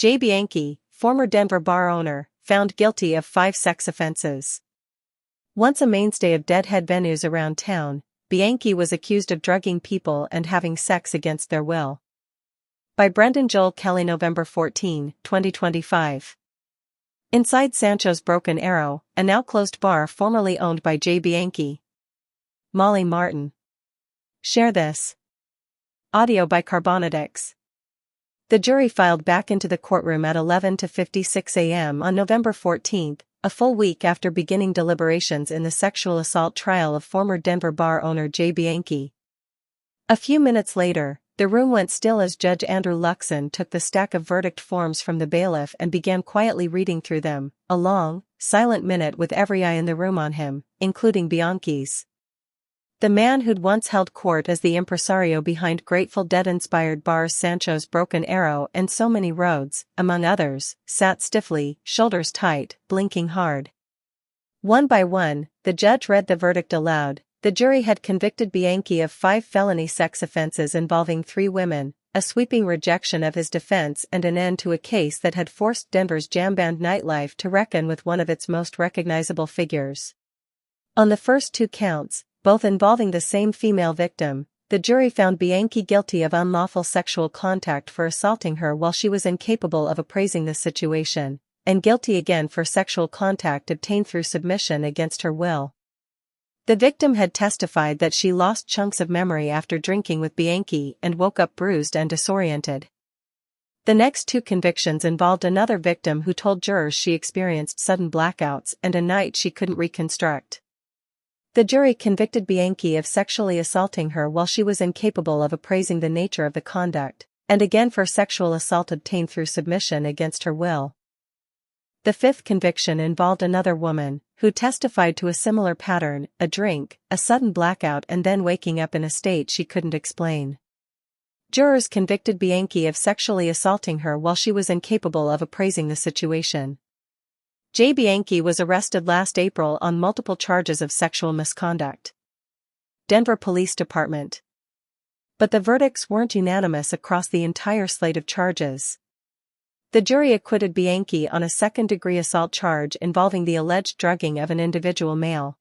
Jay Bianchi, former Denver bar owner, found guilty of 5 sex offenses. Once a mainstay of deadhead venues around town, Bianchi was accused of drugging people and having sex against their will. By Brendan Joel Kelly, November 14, 2025. Inside Sancho's Broken Arrow, a now-closed bar formerly owned by Jay Bianchi. Molly Martin. Share this. Audio by Carbonadix. The jury filed back into the courtroom at 11:56 a.m. on November 14, a full week after beginning deliberations in the sexual assault trial of former Denver bar owner Jay Bianchi. A few minutes later, the room went still as Judge Andrew Luxon took the stack of verdict forms from the bailiff and began quietly reading through them, a long, silent minute with every eye in the room on him, including Bianchi's. The man who'd once held court as the impresario behind Grateful Dead-inspired bars Sancho's Broken Arrow and So Many Roads, among others, sat stiffly, shoulders tight, blinking hard. One by one, the judge read the verdict aloud. The jury had convicted Bianchi of 5 felony sex offenses involving 3 women, a sweeping rejection of his defense and an end to a case that had forced Denver's jam band nightlife to reckon with one of its most recognizable figures. On the first 2 counts, both involving the same female victim, the jury found Bianchi guilty of unlawful sexual contact for assaulting her while she was incapable of appraising the situation, and guilty again for sexual contact obtained through submission against her will. The victim had testified that she lost chunks of memory after drinking with Bianchi and woke up bruised and disoriented. The next 2 convictions involved another victim who told jurors she experienced sudden blackouts and a night she couldn't reconstruct. The jury convicted Bianchi of sexually assaulting her while she was incapable of appraising the nature of the conduct, and again for sexual assault obtained through submission against her will. The 5th conviction involved another woman, who testified to a similar pattern, a drink, a sudden blackout and then waking up in a state she couldn't explain. Jurors convicted Bianchi of sexually assaulting her while she was incapable of appraising the situation. Jay Bianchi was arrested last April on multiple charges of sexual misconduct. Denver Police Department. But the verdicts weren't unanimous across the entire slate of charges. The jury acquitted Bianchi on a second-degree assault charge involving the alleged drugging of an individual male.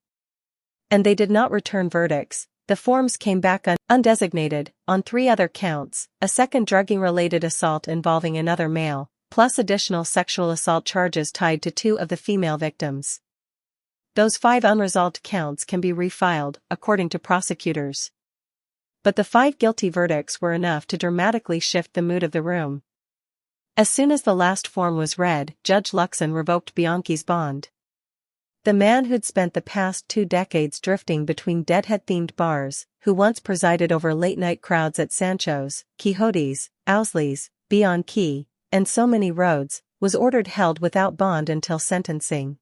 And they did not return verdicts. The forms came back undesignated, on 3 other counts, a second drugging-related assault involving another male, plus additional sexual assault charges tied to 2 of the female victims. Those 5 unresolved counts can be refiled, according to prosecutors. But the 5 guilty verdicts were enough to dramatically shift the mood of the room. As soon as the last form was read, Judge Luxon revoked Bianchi's bond. The man who'd spent the past 2 decades drifting between deadhead-themed bars, who once presided over late-night crowds at Sancho's, Quixote's, Owsley's, Beyond Key, and So Many Roads, was ordered held without bond until sentencing.